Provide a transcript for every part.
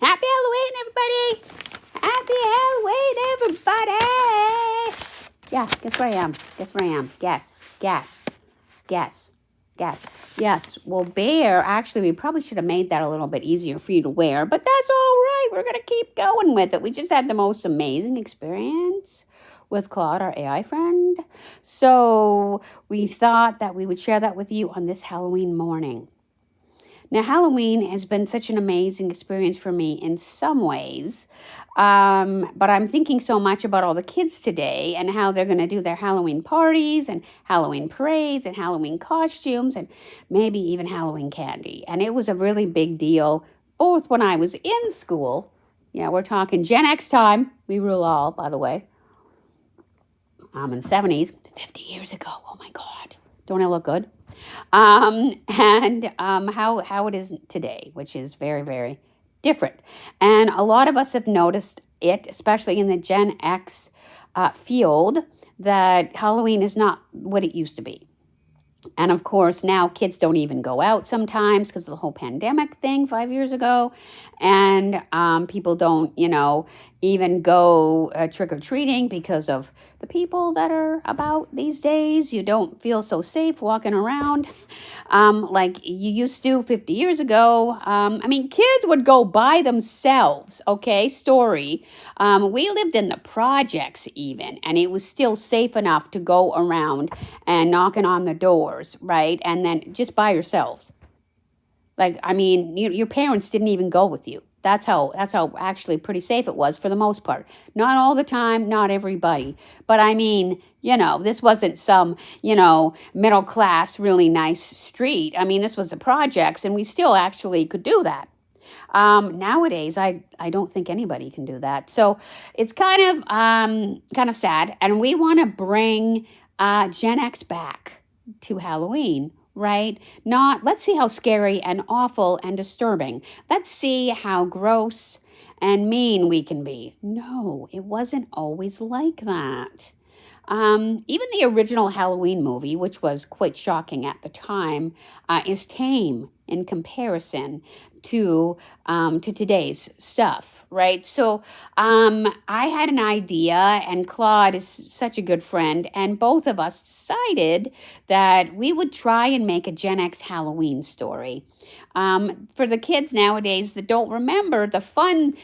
Happy Halloween, everybody! Happy Halloween, everybody! Yeah, guess where I am? Guess where I am? Guess. Yes, well, bear, actually, we probably should have made that a little bit easier for you to wear, but that's all right. We're going to keep going with it. We just had the most amazing experience with Claude, our AI friend. So we thought that we would share that with you on this Halloween morning. Now, Halloween has been such an amazing experience for me in some ways, but I'm thinking so much about all the kids today and how they're going to do their Halloween parties and Halloween parades and Halloween costumes and maybe even Halloween candy. And it was a really big deal, both when I was in school. Yeah, we're talking Gen X time. We rule all, by the way. In the 70s, 50 years ago. Oh my God. Don't I look good? And how it is today, which is very, very different. And a lot of us have noticed it, especially in the Gen X field, that Halloween is not what it used to be. And of course, now kids don't even go out sometimes because of the whole pandemic thing 5 years ago. And people don't, even go trick or treating because of the people that are about these days. You don't feel so safe walking around like you used to 50 years ago. Kids would go by themselves, okay? Story. We lived in the projects even, and it was still safe enough to go around and knocking on the doors, right? And then just by yourselves. Your parents didn't even go with you. That's how actually pretty safe it was for the most part. Not all the time, not everybody. But this wasn't some, middle class, really nice street. This was the projects, and we still actually could do that. Nowadays, I don't think anybody can do that. So it's kind of sad. And we want to bring Gen X back to Halloween, right? Let's see how scary and awful and disturbing. Let's see how gross and mean we can be. No, it wasn't always like that. Even the original Halloween movie, which was quite shocking at the time, is tame in comparison to today's stuff, right? So I had an idea, and Claude is such a good friend, and both of us decided that we would try and make a Gen X Halloween story. For the kids nowadays that don't remember the fun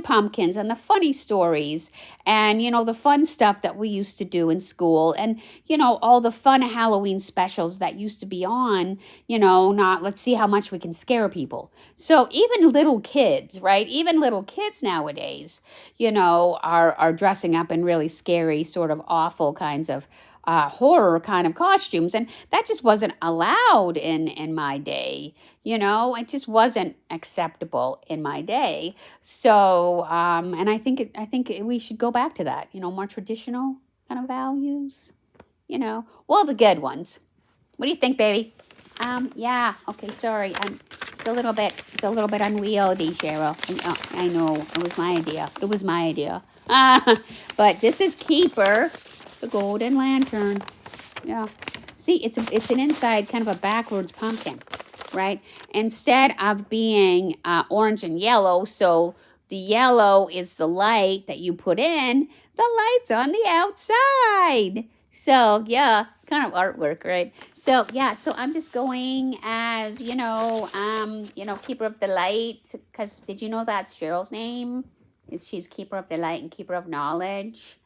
pumpkins and the funny stories and, the fun stuff that we used to do in school and, all the fun Halloween specials that used to be on, not let's see how much we can scare people. So even little kids, right? Even little kids nowadays, are dressing up in really scary, sort of awful kinds of horror kind of costumes, and that just wasn't allowed in my day. It just wasn't acceptable in my day. So and I think we should go back to that, more traditional kind of values, well, the good ones. What do you think, baby? Yeah, okay, sorry. It's a little bit unwieldy, Cheryl. I know, it was my idea. But this is Keeper, the golden lantern. Yeah. See, it's an inside kind of a backwards pumpkin, right? Instead of being orange and yellow, so the yellow is the light that you put in, the light's on the outside. So, yeah, kind of artwork, right? So, yeah, so I'm just going as, keeper of the light, because did you know that's Cheryl's name? She's keeper of the light and keeper of knowledge.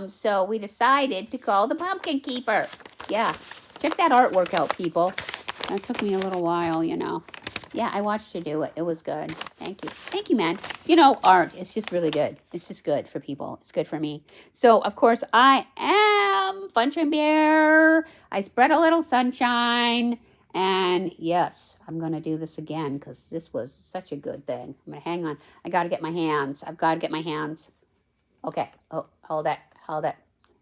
So we decided to call the pumpkin keeper. Yeah, check that artwork out, people. That took me a little while, Yeah, I watched you do it. It was good. Thank you, man. Art is just really good. It's just good for people. It's good for me. So, of course, I am Funshine Bear. I spread a little sunshine. And yes, I'm going to do this again because this was such a good thing. I'm going to hang on. I got to get my hands. I've got to get my hands. Okay. Oh, hold it.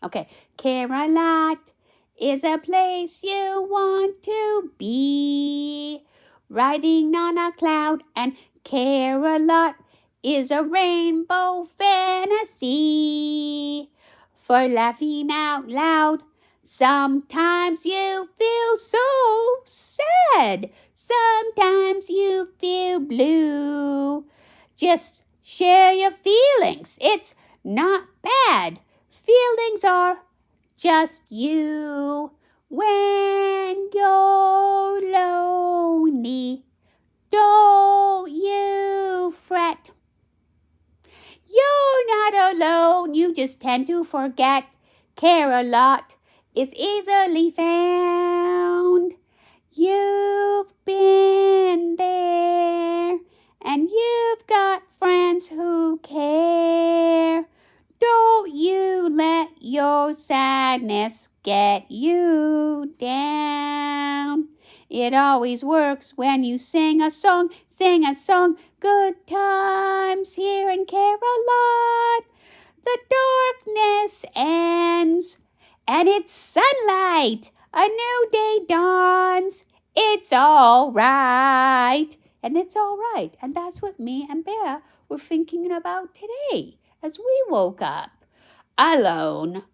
Okay. Camelot is a place you want to be. Riding on a cloud, and Camelot is a rainbow fantasy. For laughing out loud, sometimes you feel so sad. Sometimes you feel blue. Just share your feelings. It's not bad. Feelings are just you. When you're lonely, don't you fret. You're not alone. You just tend to forget. Care a lot is easily found. You've been there, and you've got friends who care. Don't you let your sadness get you down. It always works when you sing a song, good times here in Caroline. The darkness ends, and it's sunlight. A new day dawns. It's all right. And it's all right. And that's what me and Bear were thinking about today as we woke up alone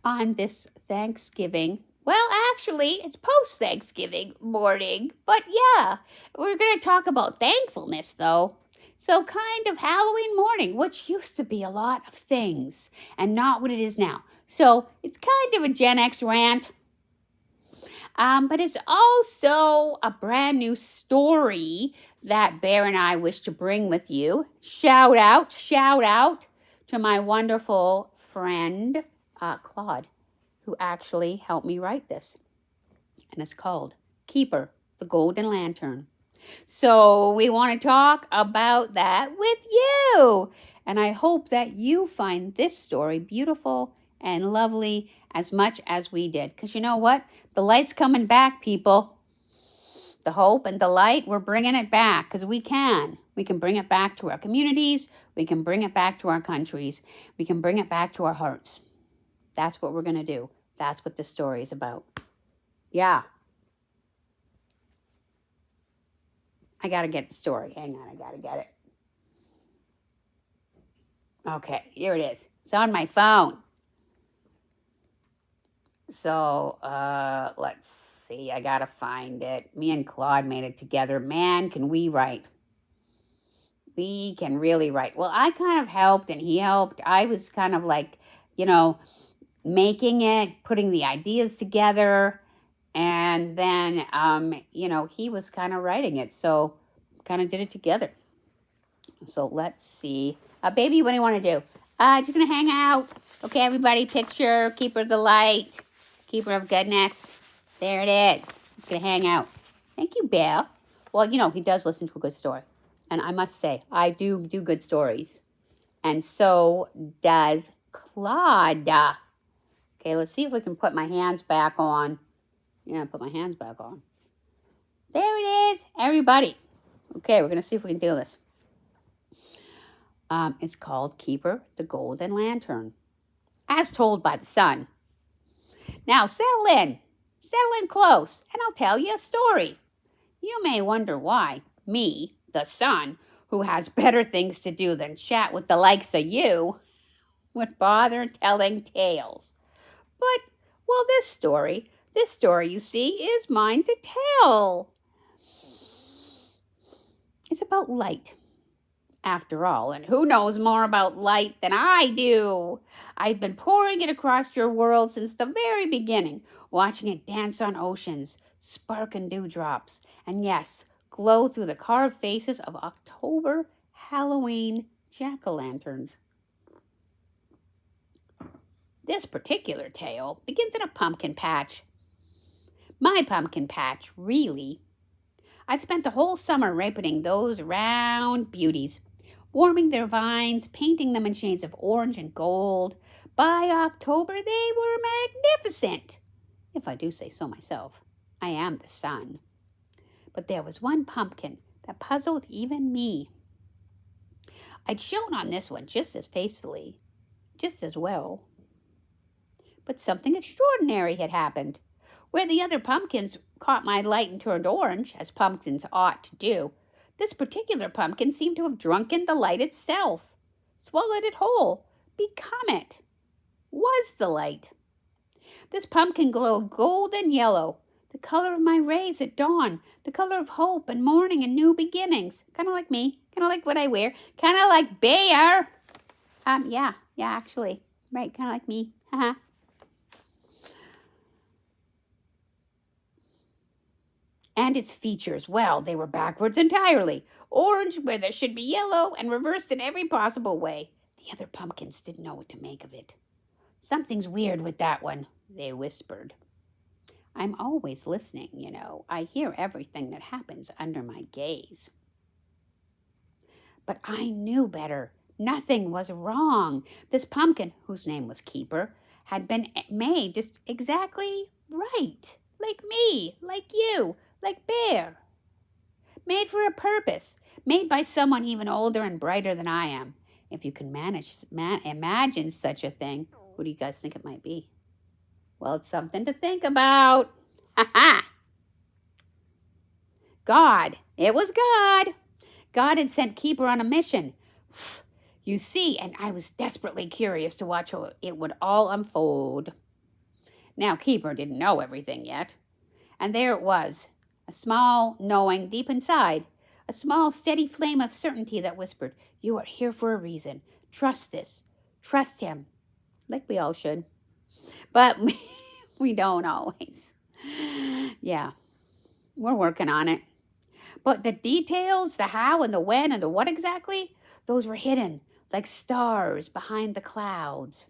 on this Thanksgiving. Well, actually, it's post-Thanksgiving morning. But yeah, we're going to talk about thankfulness, though. So kind of Halloween morning, which used to be a lot of things and not what it is now. So it's kind of a Gen X rant. But it's also a brand new story that Bear and I wish to bring with you. Shout out to my wonderful friend, Claude, who actually helped me write this. And it's called Keeper, the Golden Lantern. So we want to talk about that with you. And I hope that you find this story beautiful and lovely as much as we did. Because you know what? The light's coming back, people. The hope and the light, we're bringing it back because we can. We can bring it back to our communities. We can bring it back to our countries. We can bring it back to our hearts. That's what we're going to do. That's what this story is about. Yeah. I got to get the story. Hang on, I got to get it. Okay, here it is. It's on my phone. So, let's see. I got to find it. Me and Claude made it together. Man, can we write. We can really write. Well, I kind of helped and he helped. I was kind of like, making it, putting the ideas together. And then, he was kind of writing it. So kind of did it together. So let's see. Baby, what do you want to do? Just going to hang out. Okay, everybody, picture, keeper of the light, keeper of goodness. There it is. He's going to hang out. Thank you, Bear. Well, he does listen to a good story. And I must say, I do good stories. And so does Claude. Okay, let's see if we can put my hands back on. Yeah, put my hands back on. There it is, everybody. Okay, we're going to see if we can do this. It's called Keeper, the Golden Lantern, as told by the sun. Now, settle in close, and I'll tell you a story. You may wonder why me, the sun, who has better things to do than chat with the likes of you, would bother telling tales. But, well, this story, you see, is mine to tell. It's about light, after all, and who knows more about light than I do? I've been pouring it across your world since the very beginning, watching it dance on oceans, spark in dewdrops, and yes, glow through the carved faces of October Halloween jack-o'-lanterns. This particular tale begins in a pumpkin patch. My pumpkin patch, really. I've spent the whole summer ripening those round beauties, warming their vines, painting them in shades of orange and gold. By October, they were magnificent. If I do say so myself, I am the sun. But there was one pumpkin that puzzled even me. I'd shone on this one just as faithfully, just as well. But something extraordinary had happened. Where the other pumpkins caught my light and turned orange, as pumpkins ought to do, this particular pumpkin seemed to have drunken the light itself, swallowed it whole, become it, was the light. This pumpkin glowed golden yellow. The color of my rays at dawn. The color of hope and morning and new beginnings. Kind of like me. Kind of like what I wear. Kind of like Bear. Yeah, actually. Right, kind of like me. Haha. And its features, well, they were backwards entirely. Orange where there should be yellow and reversed in every possible way. The other pumpkins didn't know what to make of it. Something's weird with that one, they whispered. I'm always listening, you know. I hear everything that happens under my gaze. But I knew better. Nothing was wrong. This pumpkin, whose name was Keeper, had been made just exactly right. Like me, like you, like Bear. Made for a purpose. Made by someone even older and brighter than I am. If you can imagine such a thing, who do you guys think it might be? Well, it's something to think about. Ha ha! God. It was God. God had sent Keeper on a mission. You see, and I was desperately curious to watch how it would all unfold. Now, Keeper didn't know everything yet. And there it was, a small knowing deep inside, a small steady flame of certainty that whispered, you are here for a reason. Trust this. Trust him. Like we all should. But we don't always. Yeah, we're working on it. But the details, the how and the when and the what exactly, those were hidden like stars behind the clouds.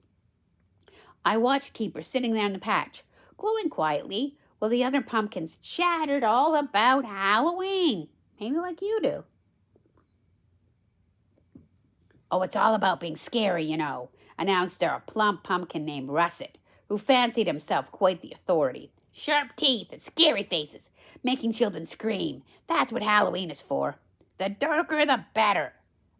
I watched Keeper sitting there in the patch, glowing quietly, while the other pumpkins chattered all about Halloween. Maybe like you do. Oh, it's all about being scary, you know, announced a plump pumpkin named Russet, who fancied himself quite the authority. Sharp teeth and scary faces, making children scream. That's what Halloween is for. The darker, the better,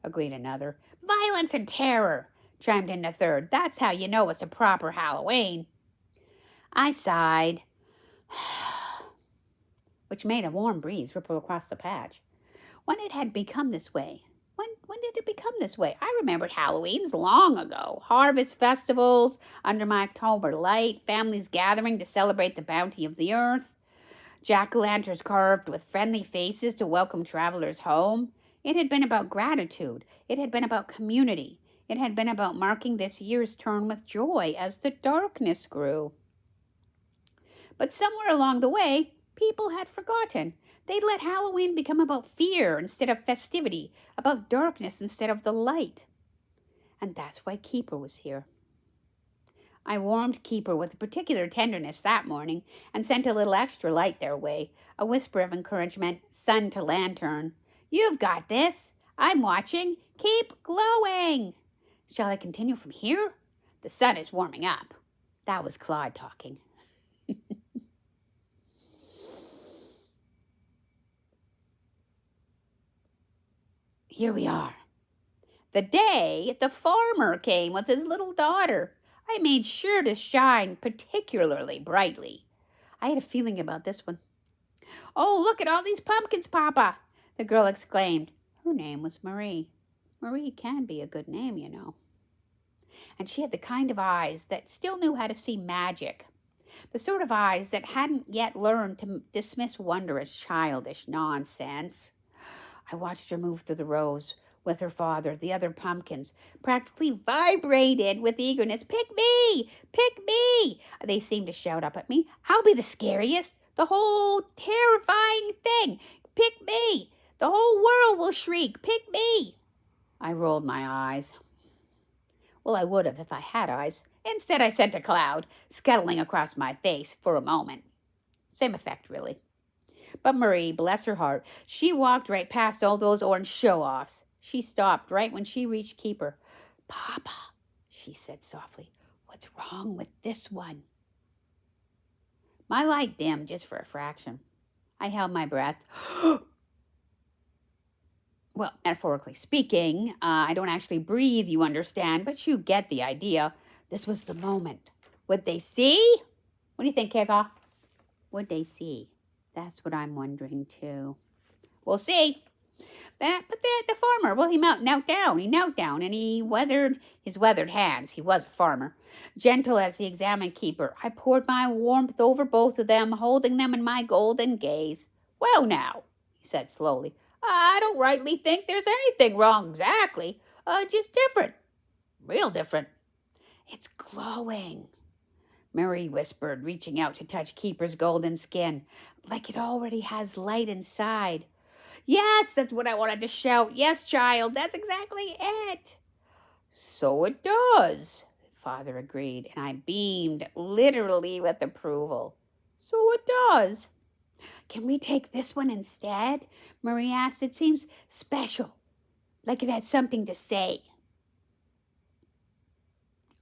agreed another. Violence and terror, chimed in a third. That's how you know it's a proper Halloween. I sighed, which made a warm breeze ripple across the patch. When it had become this way? When did it become this way? I remembered Halloweens long ago. Harvest festivals under my October light, families gathering to celebrate the bounty of the earth, jack-o'-lanterns carved with friendly faces to welcome travelers home. It had been about gratitude. It had been about community. It had been about marking this year's turn with joy as the darkness grew. But somewhere along the way, people had forgotten. They'd let Halloween become about fear instead of festivity, about darkness instead of the light. And that's why Keeper was here. I warmed Keeper with particular tenderness that morning and sent a little extra light their way, a whisper of encouragement, sun to lantern. You've got this. I'm watching. Keep glowing. Shall I continue from here? The sun is warming up. That was Claude talking. Here we are. The day the farmer came with his little daughter. I made sure to shine particularly brightly. I had a feeling about this one. Oh, look at all these pumpkins, Papa, the girl exclaimed. Her name was Marie. Marie can be a good name, you know. And she had the kind of eyes that still knew how to see magic. The sort of eyes that hadn't yet learned to dismiss wonder as childish nonsense. I watched her move through the rows with her father, the other pumpkins, practically vibrated with eagerness. Pick me! Pick me! They seemed to shout up at me. I'll be the scariest. The whole terrifying thing. Pick me! The whole world will shriek. Pick me! I rolled my eyes. Well, I would have if I had eyes. Instead, I sent a cloud scuttling across my face for a moment. Same effect, really. But Marie, bless her heart, she walked right past all those orange show-offs. She stopped right when she reached Keeper. Papa, she said softly, what's wrong with this one? My light dimmed just for a fraction. I held my breath. Well, metaphorically speaking, I don't actually breathe, you understand, but you get the idea. This was the moment. Would they see? What do you think, Kickoff? Would they see? That's what I'm wondering, too. We'll see. But the farmer, well, he knelt down. He knelt down and he weathered his weathered hands. He was a farmer. Gentle as he examined Keeper, I poured my warmth over both of them, holding them in my golden gaze. Well, now, he said slowly, I don't rightly think there's anything wrong exactly. Just different. Real different. It's glowing, Marie whispered, reaching out to touch Keeper's golden skin, like it already has light inside. Yes, that's what I wanted to shout. Yes, child, that's exactly it. So it does, Father agreed, and I beamed literally with approval. So it does. Can we take this one instead? Marie asked. It seems special, like it has something to say.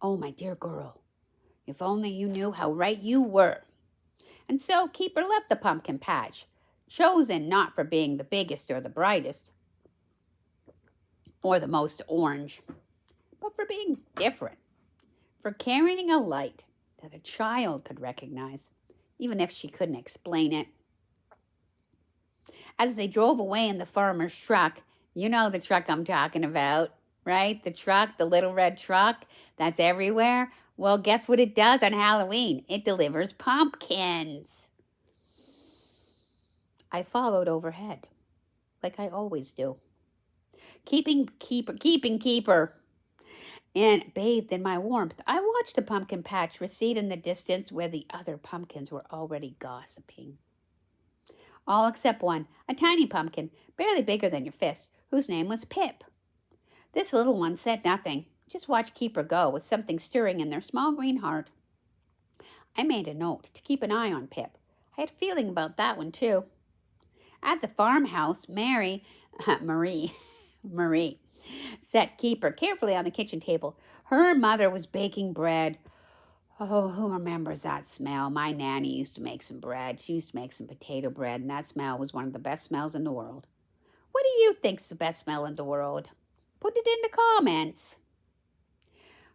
Oh, my dear girl, if only you knew how right you were. And so Keeper left the pumpkin patch, chosen not for being the biggest or the brightest or the most orange, but for being different, for carrying a light that a child could recognize, even if she couldn't explain it. As they drove away in the farmer's truck, you know the truck I'm talking about, right? The truck, the little red truck that's everywhere. Well, guess what it does on Halloween? It delivers pumpkins. I followed overhead, like I always do. Keeping Keeper, and bathed in my warmth, I watched the pumpkin patch recede in the distance where the other pumpkins were already gossiping. All except one, a tiny pumpkin, barely bigger than your fist, whose name was Pip. This little one said nothing, just watched Keeper go with something stirring in their small green heart. I made a note to keep an eye on Pip. I had a feeling about that one, too. At the farmhouse, Marie set Keeper carefully on the kitchen table. Her mother was baking bread. Oh, who remembers that smell? My nanny used to make some bread. She used to make some potato bread, and that smell was one of the best smells in the world. What do you think's the best smell in the world? Put it in the comments.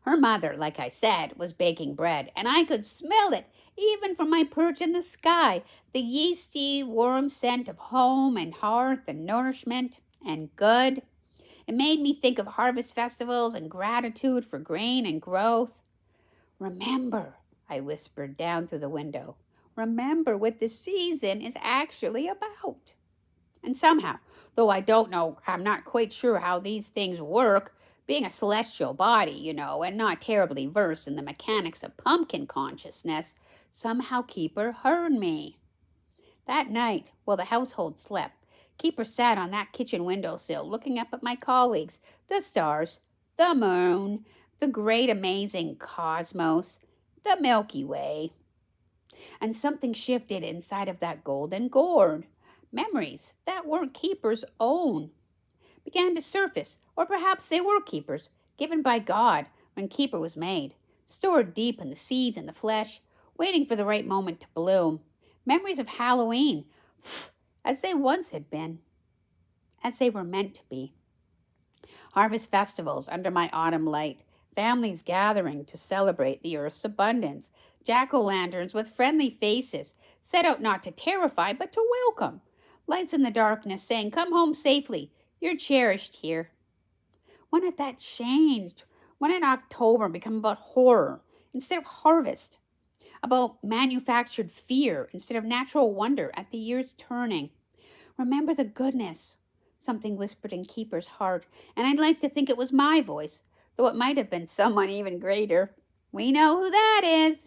Her mother, like I said, was baking bread, and I could smell it, even from my perch in the sky, the yeasty, warm scent of home and hearth and nourishment and good. It made me think of harvest festivals and gratitude for grain and growth. Remember, I whispered down through the window, remember what the season is actually about. And somehow, though I'm not quite sure how these things work, being a celestial body, and not terribly versed in the mechanics of pumpkin consciousness, somehow Keeper heard me. That night, while the household slept, Keeper sat on that kitchen windowsill looking up at my colleagues, the stars, the moon, the great amazing cosmos, the Milky Way. And something shifted inside of that golden gourd. Memories that weren't Keeper's own began to surface, or perhaps they were Keeper's, given by God when Keeper was made, stored deep in the seeds and the flesh, waiting for the right moment to bloom. Memories of Halloween, as they once had been, as they were meant to be. Harvest festivals under my autumn light, families gathering to celebrate the earth's abundance, jack-o'-lanterns with friendly faces, set out not to terrify but to welcome, lights in the darkness saying, come home safely, you're cherished here. When had that changed? When had October become about horror instead of harvest? About manufactured fear instead of natural wonder at the year's turning? Remember the goodness, something whispered in Keeper's heart, and I'd like to think it was my voice, though it might have been someone even greater. We know who that is.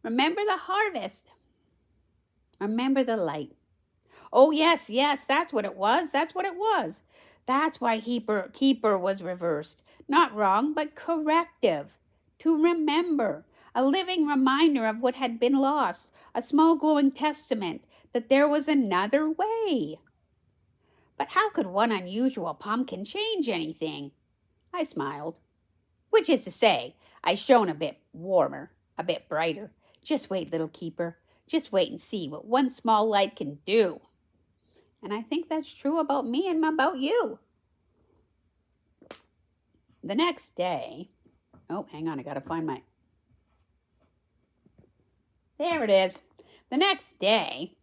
Remember the harvest. Remember the light. Oh, yes, that's what it was. That's what it was. That's why Keeper was reversed. Not wrong, but corrective. To remember. A living reminder of what had been lost. A small glowing testament that there was another way. But how could one unusual pumpkin change anything? I smiled. Which is to say, I shone a bit warmer, a bit brighter. Just wait, little Keeper. Just wait and see what one small light can do. And I think that's true about me and about you. The next day, hang on, I gotta find there it is. The next day,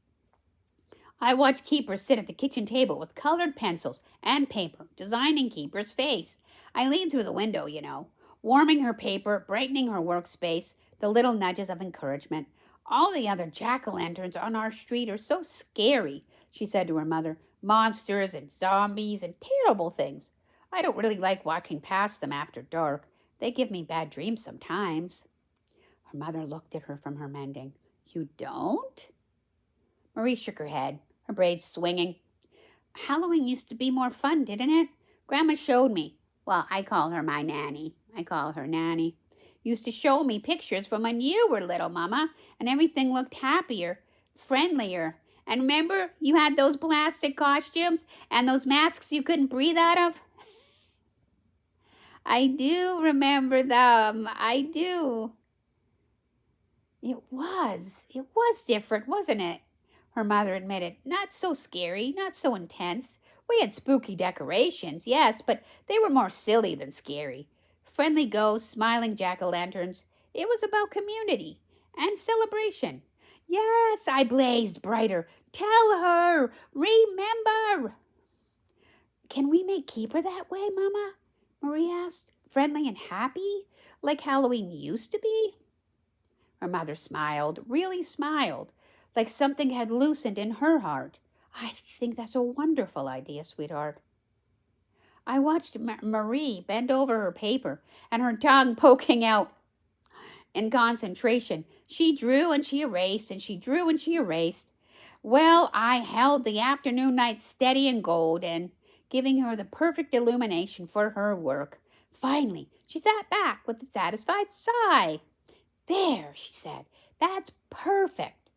I watched Keeper sit at the kitchen table with colored pencils and paper, designing Keeper's face. I leaned through the window, warming her paper, brightening her workspace, the little nudges of encouragement. All the other jack-o'-lanterns on our street are so scary, she said to her mother. Monsters and zombies and terrible things. I don't really like walking past them after dark. They give me bad dreams sometimes. Her mother looked at her from her mending. You don't? Marie shook her head, her braids swinging. Halloween used to be more fun, didn't it? Grandma showed me. Well, I call her my nanny. I call her Nanny. Used to show me pictures from when you were little, Mama, and everything looked happier, friendlier. And remember, you had those plastic costumes and those masks you couldn't breathe out of? I do remember them. I do. It was different, wasn't it? Her mother admitted. Not so scary, not so intense. We had spooky decorations, yes, but they were more silly than scary. Friendly ghosts, smiling jack-o'-lanterns. It was about community and celebration. Yes, I blazed brighter. Tell her, remember. Can we make Keeper that way, Mama? Marie asked. Friendly and happy, like Halloween used to be? Her mother smiled, really smiled, like something had loosened in her heart. I think that's a wonderful idea, sweetheart. I watched Marie bend over her paper and her tongue poking out in concentration. She drew and she erased, and she drew and she erased. Well, I held the afternoon night steady and golden, giving her the perfect illumination for her work. Finally, she sat back with a satisfied sigh. There, she said, that's perfect.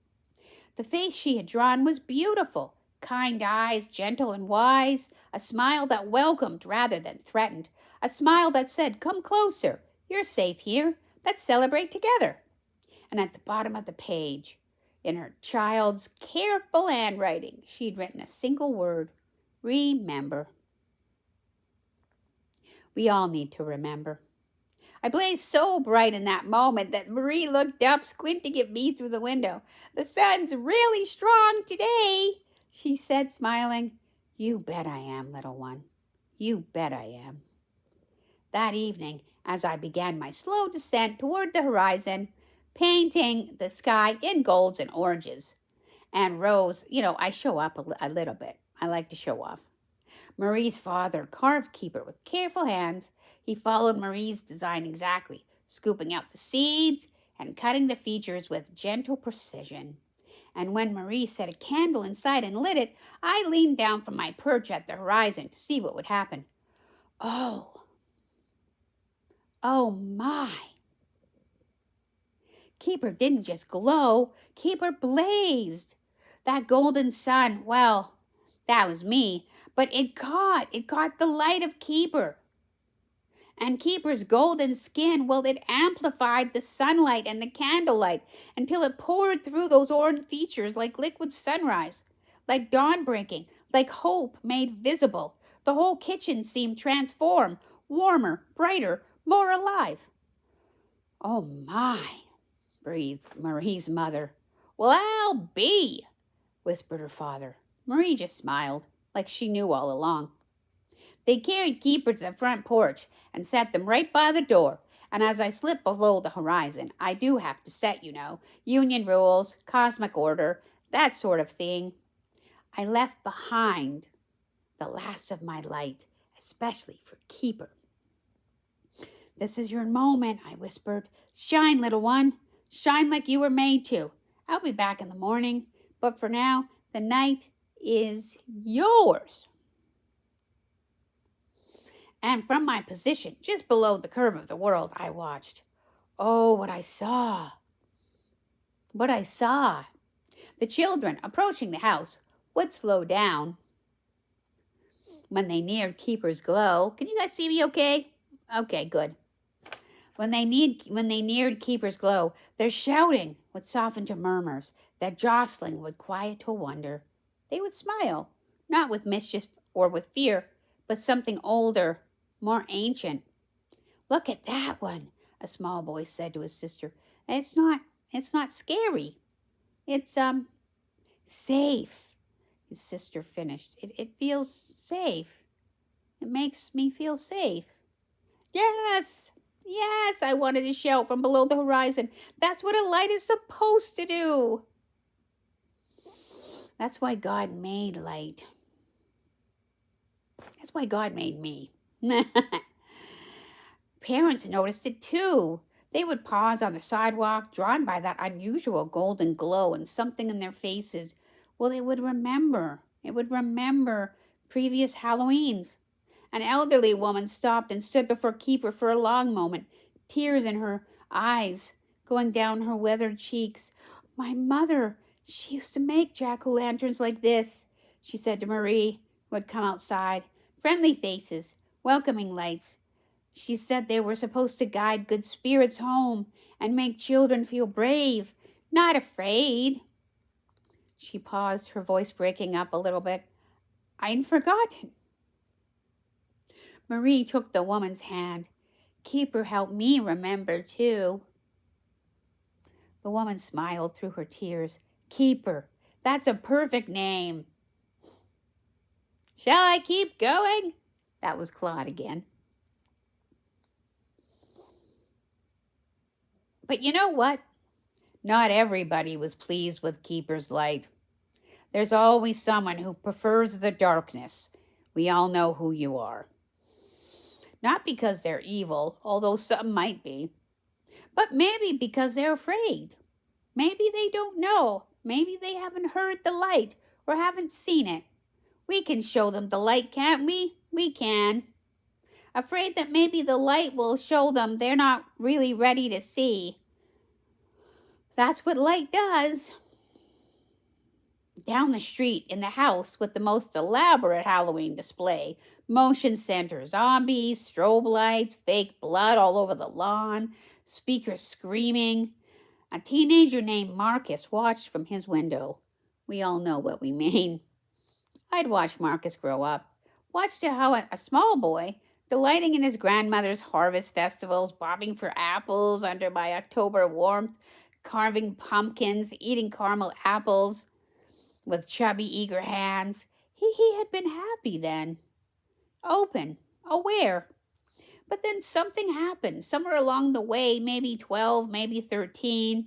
The face she had drawn was beautiful. Kind eyes, gentle and wise, a smile that welcomed rather than threatened, a smile that said, come closer, you're safe here, let's celebrate together. And at the bottom of the page, in her child's careful handwriting, she'd written a single word, remember. We all need to remember. I blazed so bright in that moment that Marie looked up, squinting at me through the window. The sun's really strong today, she said, smiling. You bet I am, little one. You bet I am. That evening, as I began my slow descent toward the horizon, painting the sky in golds and oranges and rose, I show up a little bit. I like to show off. Marie's father carved Keeper with careful hands. He followed Marie's design exactly, scooping out the seeds and cutting the features with gentle precision. And when Marie set a candle inside and lit it, I leaned down from my perch at the horizon to see what would happen. Oh my. Keeper didn't just glow, Keeper blazed. That golden sun, well, that was me, but it caught the light of Keeper. And Keeper's golden skin, well, it amplified the sunlight and the candlelight until it poured through those orange features like liquid sunrise, like dawn breaking, like hope made visible. The whole kitchen seemed transformed, warmer, brighter, more alive. Oh my, breathed Marie's mother. Well, I'll be, whispered her father. Marie just smiled, like she knew all along. They carried Keeper to the front porch and set them right by the door. And as I slipped below the horizon, I do have to set, union rules, cosmic order, that sort of thing. I left behind the last of my light, especially for Keeper. This is your moment, I whispered. Shine, little one. Shine like you were made to. I'll be back in the morning, but for now, the night is yours. And from my position, just below the curve of the world, I watched. Oh, what I saw. What I saw. The children approaching the house would slow down when they neared Keeper's glow. Can you guys see me okay? Okay, good. When they neared Keeper's glow, their shouting would soften to murmurs, their jostling would quiet to wonder. They would smile, not with mischief or with fear, but something older, more ancient. Look at that one, a small boy said to his sister. It's not scary. It's safe. his sister finished. It feels safe. It makes me feel safe. Yes, yes, I wanted to shout from below the horizon. That's what a light is supposed to do. That's why God made light. That's why God made me. Parents noticed it too. They would pause on the sidewalk, drawn by that unusual golden glow and something in their faces. Well, they would remember. It would remember previous Halloweens. An elderly woman stopped and stood before Keeper for a long moment, tears in her eyes going down her weathered cheeks. My mother, she used to make jack-o'-lanterns like this, she said to Marie, who had come outside. Friendly faces, welcoming lights. She said they were supposed to guide good spirits home and make children feel brave, not afraid. She paused, her voice breaking up a little bit. I'd forgotten. Marie took the woman's hand. Keeper helped me remember, too. The woman smiled through her tears. Keeper, that's a perfect name. Shall I keep going? That was Claude again. But you know what? Not everybody was pleased with Keeper's light. There's always someone who prefers the darkness. We all know who you are. Not because they're evil, although some might be, but maybe because they're afraid. Maybe they don't know. Maybe they haven't heard the light or haven't seen it. We can show them the light, can't we? We can. Afraid that maybe the light will show them they're not really ready to see. That's what light does. Down the street, in the house with the most elaborate Halloween display, motion center, zombies, strobe lights, fake blood all over the lawn, speakers screaming. A teenager named Marcus watched from his window. We all know what we mean. I'd watched Marcus grow up. Watched how a small boy, delighting in his grandmother's harvest festivals, bobbing for apples under my October warmth, carving pumpkins, eating caramel apples with chubby, eager hands. He had been happy then. Open, aware. But then something happened. Somewhere along the way, maybe 12, maybe 13,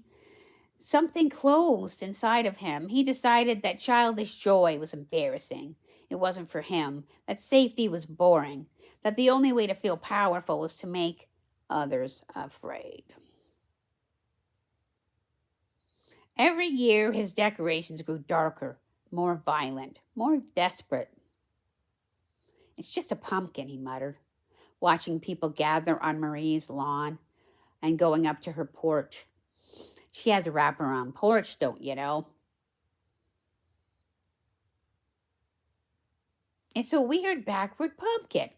something closed inside of him. He decided that childish joy was embarrassing. It wasn't for him. That safety was boring. That the only way to feel powerful was to make others afraid. Every year, his decorations grew darker, more violent, more desperate. It's just a pumpkin, he muttered, watching people gather on Marie's lawn and going up to her porch. She has a wraparound porch, don't you know? It's a weird backward pumpkin.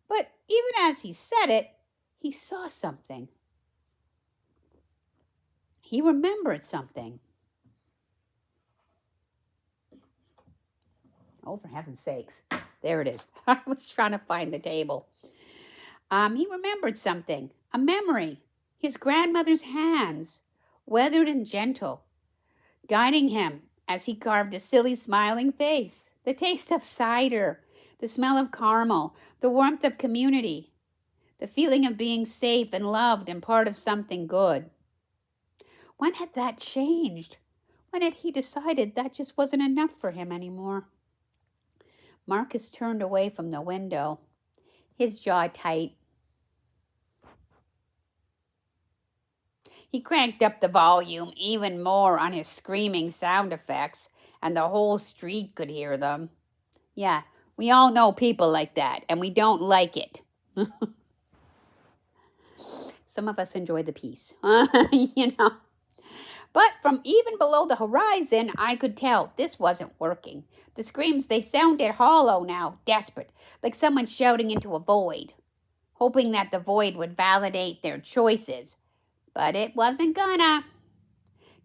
But even as he said it, he saw something. He remembered something. Oh, for heaven's sakes. There it is. I was trying to find the table. He remembered something. A memory. His grandmother's hands, weathered and gentle, guiding him as he carved a silly, smiling face. The taste of cider, the smell of caramel, the warmth of community, the feeling of being safe and loved and part of something good. When had that changed? When had he decided that just wasn't enough for him anymore? Marcus turned away from the window, his jaw tight. He cranked up the volume even more on his screaming sound effects, and the whole street could hear them. Yeah, we all know people like that, and we don't like it. Some of us enjoy the peace, you know. But from even below the horizon, I could tell this wasn't working. The screams, they sounded hollow now, desperate, like someone shouting into a void, hoping that the void would validate their choices. But it wasn't gonna.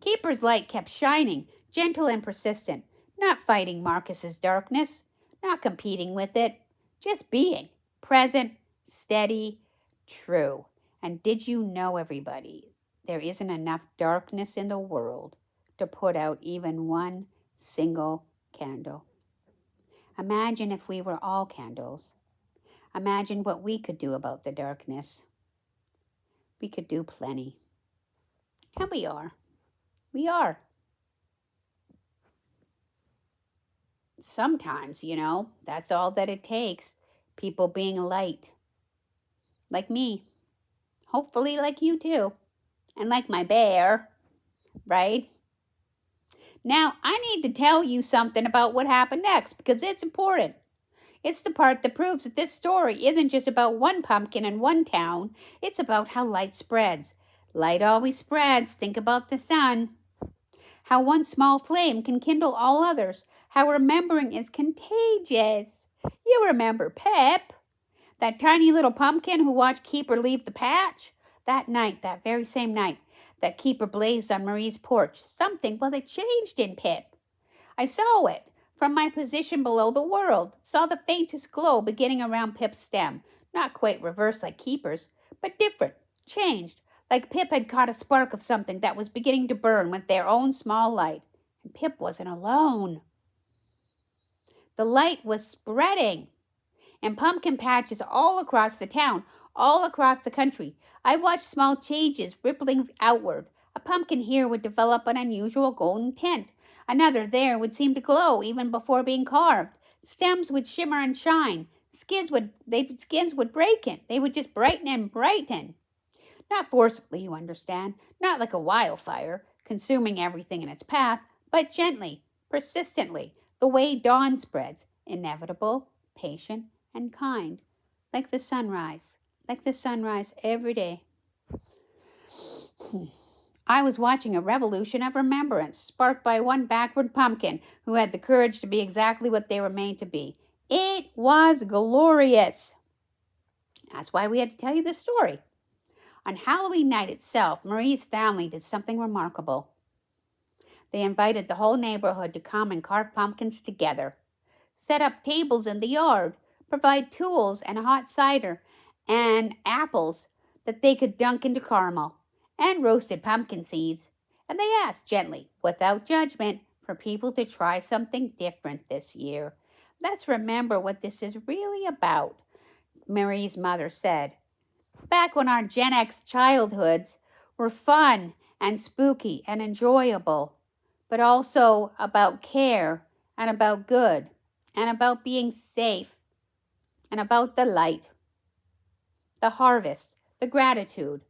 Keeper's light kept shining, gentle and persistent, not fighting Marcus's darkness, not competing with it, just being, present, steady, true. And did you know, everybody, there isn't enough darkness in the world to put out even one single candle. Imagine if we were all candles. Imagine what we could do about the darkness. We could do plenty. And we are. We are. Sometimes, that's all that it takes. People being light. Like me. Hopefully like you too. And like my bear. Right? Now, I need to tell you something about what happened next because it's important. It's the part that proves that this story isn't just about one pumpkin in one town. It's about how light spreads. Light always spreads. Think about the sun. How one small flame can kindle all others. How remembering is contagious. You remember Pip, that tiny little pumpkin who watched Keeper leave the patch? That night, that very same night, that Keeper blazed on Marie's porch. It changed in Pip. I saw it. From my position below the world, saw the faintest glow beginning around Pip's stem. Not quite reversed like Keeper's, but different, changed, like Pip had caught a spark of something that was beginning to burn with their own small light. And Pip wasn't alone. The light was spreading. In pumpkin patches all across the town, all across the country, I watched small changes rippling outward. A pumpkin here would develop an unusual golden tint. Another there would seem to glow even before being carved. Stems would shimmer and shine. Skins would break in. They would just brighten and brighten. Not forcefully, you understand. Not like a wildfire, consuming everything in its path, but gently, persistently, the way dawn spreads, inevitable, patient, and kind. Like the sunrise every day. I was watching a revolution of remembrance sparked by one backward pumpkin who had the courage to be exactly what they were made to be. It was glorious. That's why we had to tell you this story. On Halloween night itself, Marie's family did something remarkable. They invited the whole neighborhood to come and carve pumpkins together, set up tables in the yard, provide tools and hot cider and apples that they could dunk into caramel, and roasted pumpkin seeds. And they asked gently, without judgment, for people to try something different this year. Let's remember what this is really about, Marie's mother said. Back when our Gen X childhoods were fun and spooky and enjoyable, but also about care and about good and about being safe and about the light, the harvest, the gratitude.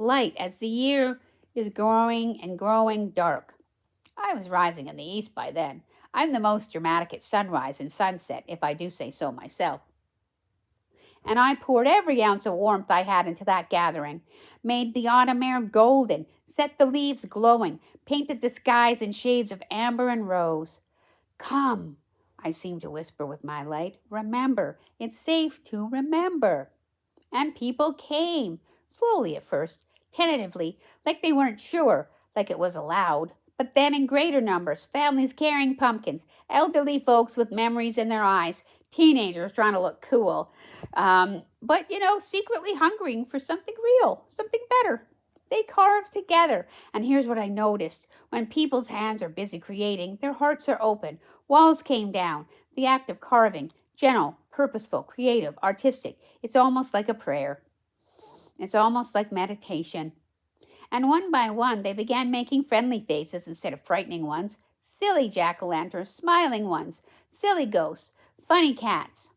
Light as the year is growing and growing dark. I was rising in the east by then. I'm the most dramatic at sunrise and sunset, if I do say so myself. And I poured every ounce of warmth I had into that gathering, made the autumn air golden, set the leaves glowing, painted the skies in shades of amber and rose. Come, I seemed to whisper with my light. Remember, it's safe to remember. And people came, slowly at first, tentatively, like they weren't sure, like it was allowed. But then in greater numbers, families carrying pumpkins, elderly folks with memories in their eyes, teenagers trying to look cool, but secretly hungering for something real, something better. They carved together. And here's what I noticed. When people's hands are busy creating, their hearts are open. Walls came down. The act of carving, gentle, purposeful, creative, artistic. It's almost like a prayer. It's almost like meditation. And one by one, they began making friendly faces instead of frightening ones. Silly jack-o'-lanterns, smiling ones, silly ghosts, funny cats.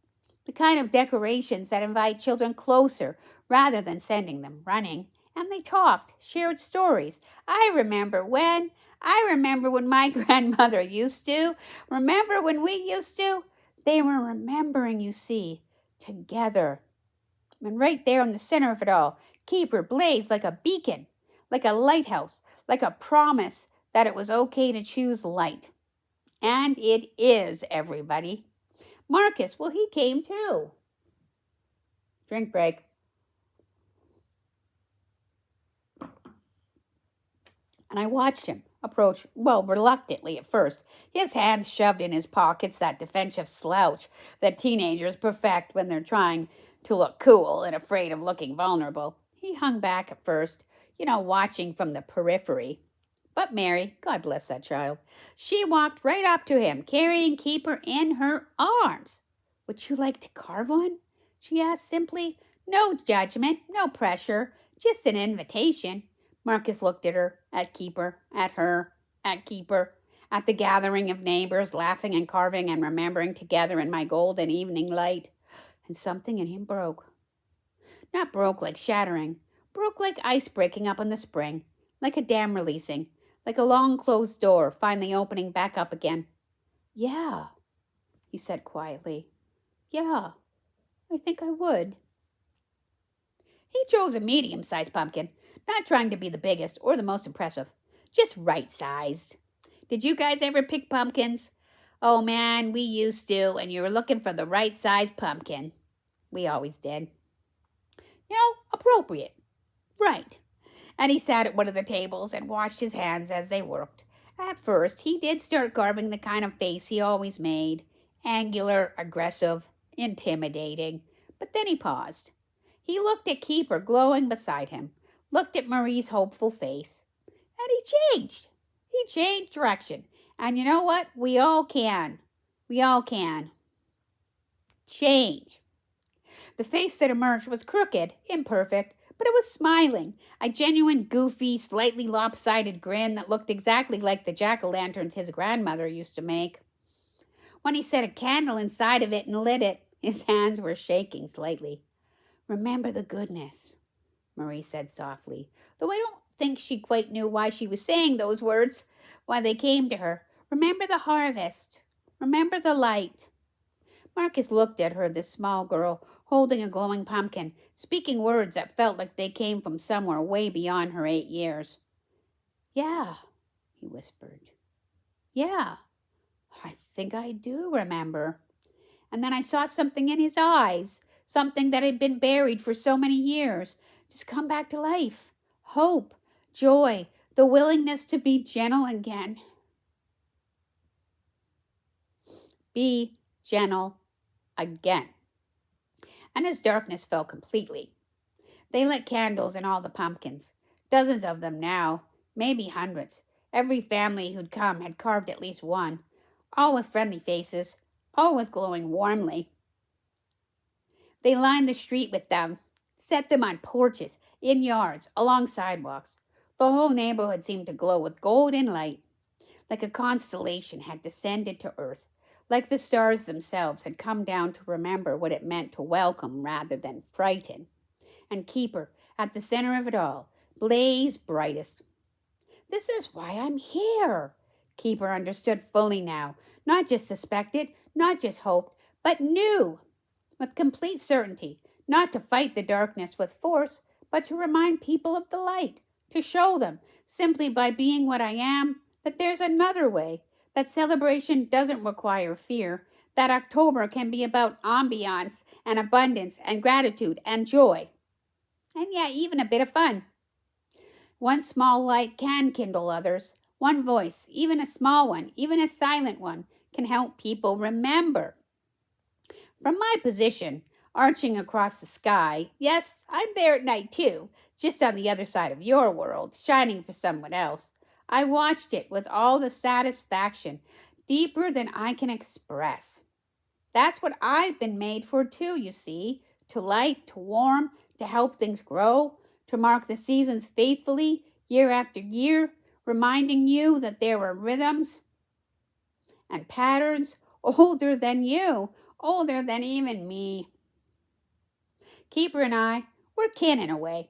The kind of decorations that invite children closer rather than sending them running. And they talked, shared stories. I remember when my grandmother used to. Remember when we used to? They were remembering, you see, together. And right there in the center of it all, Keeper blazed like a beacon, like a lighthouse, like a promise that it was okay to choose light. And it is, everybody. Marcus, well, he came too. Drink break. And I watched him approach, reluctantly at first, his hands shoved in his pockets, that defensive slouch that teenagers perfect when they're trying to look cool and afraid of looking vulnerable. He hung back at first, watching from the periphery. But Mary, God bless that child, she walked right up to him, carrying Keeper in her arms. Would you like to carve one? She asked simply. No judgment, no pressure, just an invitation. Marcus looked at her, at Keeper, at her, at Keeper, at the gathering of neighbors laughing and carving and remembering together in my golden evening light. And something in him broke. Not broke like shattering, broke like ice breaking up in the spring, like a dam releasing, like a long closed door finally opening back up again. Yeah, he said quietly. Yeah, I think I would. He chose a medium-sized pumpkin, not trying to be the biggest or the most impressive, just right-sized. Did you guys ever pick pumpkins? Oh man, we used to, and you were looking for the right-sized pumpkin. We always did. You know, appropriate. Right. And he sat at one of the tables and washed his hands as they worked. At first, he did start carving the kind of face he always made, angular, aggressive, intimidating. But then he paused. He looked at Keeper glowing beside him, looked at Marie's hopeful face, and he changed. He changed direction. And you know what? We all can. We all can. Change. The face that emerged was crooked, imperfect, but it was smiling, a genuine, goofy, slightly lopsided grin that looked exactly like the jack-o'-lanterns his grandmother used to make. When he set a candle inside of it and lit it, his hands were shaking slightly. Remember the goodness, Marie said softly, though I don't think she quite knew why she was saying those words, why they came to her. Remember the harvest. Remember the light. Marcus looked at her, this small girl, holding a glowing pumpkin, speaking words that felt like they came from somewhere way beyond her 8 years. Yeah, he whispered. Yeah, I think I do remember. And then I saw something in his eyes, something that had been buried for so many years, just come back to life. Hope, joy, the willingness to be gentle again. Be gentle again. And his darkness fell completely. They lit candles in all the pumpkins, dozens of them now, maybe hundreds. Every family who'd come had carved at least one, all with friendly faces, all with glowing warmly. They lined the street with them, set them on porches, in yards, along sidewalks. The whole neighborhood seemed to glow with golden light, like a constellation had descended to earth, like the stars themselves had come down to remember what it meant to welcome rather than frighten. And Keeper, at the center of it all, blazed brightest. This is why I'm here. Keeper understood fully now, not just suspected, not just hoped, but knew, with complete certainty, not to fight the darkness with force, but to remind people of the light, to show them, simply by being what I am, that there's another way, that celebration doesn't require fear, that October can be about ambiance and abundance and gratitude and joy. And yeah, even a bit of fun. One small light can kindle others. One voice, even a small one, even a silent one, can help people remember. From my position, arching across the sky, yes, I'm there at night too, just on the other side of your world, shining for someone else. I watched it with all the satisfaction, deeper than I can express. That's what I've been made for too, you see, to light, to warm, to help things grow, to mark the seasons faithfully, year after year, reminding you that there are rhythms and patterns older than you, older than even me. Keeper and I were kin in a way.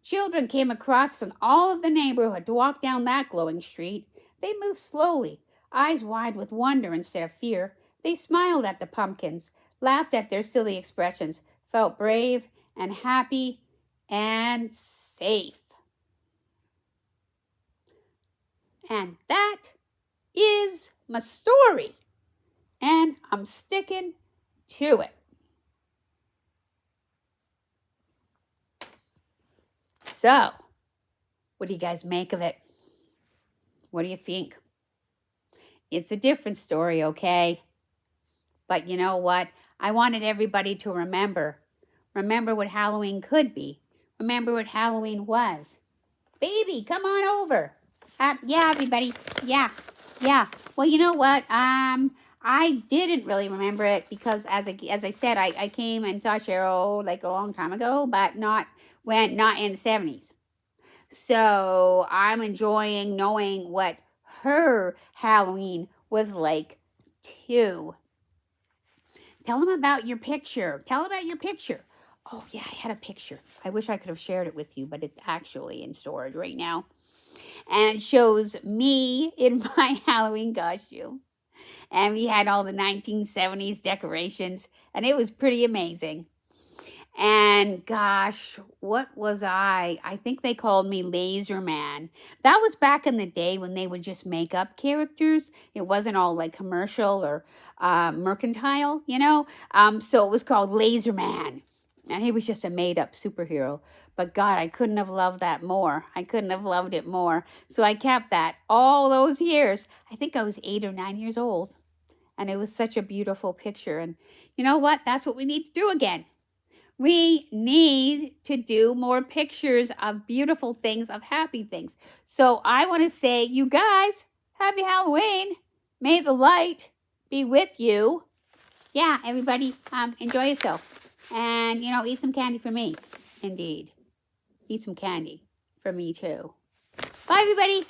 Children came across from all of the neighborhood to walk down that glowing street. They moved slowly, eyes wide with wonder instead of fear. They smiled at the pumpkins, laughed at their silly expressions, felt brave and happy and safe. And that is my story. And I'm sticking to it. So, what do you guys make of it? What do you think? It's a different story, okay? But you know what? I wanted everybody to remember what Halloween could be. Remember what Halloween was. Baby, come on over. Yeah, everybody. Yeah, yeah. Well, you know what? I didn't really remember it because, as I said, I came and saw Cheryl like a long time ago, but not in the 70s. So I'm enjoying knowing what her Halloween was like too. Tell them about your picture. Tell them about your picture. Oh yeah, I had a picture. I wish I could have shared it with you, but it's actually in storage right now. And it shows me in my Halloween costume. And we had all the 1970s decorations, and it was pretty amazing. And gosh, what was I? I think they called me Laser Man. That was back in the day when they would just make up characters. It wasn't all like commercial or mercantile, you know? So it was called Laser Man. And he was just a made up superhero. But God, I couldn't have loved that more. I couldn't have loved it more. So I kept that all those years. I think I was 8 or 9 years old. And it was such a beautiful picture. And you know what? That's what we need to do again. We need to do more pictures of beautiful things, of happy things. So I want to say, you guys, happy Halloween. May the light be with you. Yeah, everybody, enjoy yourself. And, eat some candy for me. Indeed. Eat some candy for me, too. Bye, everybody.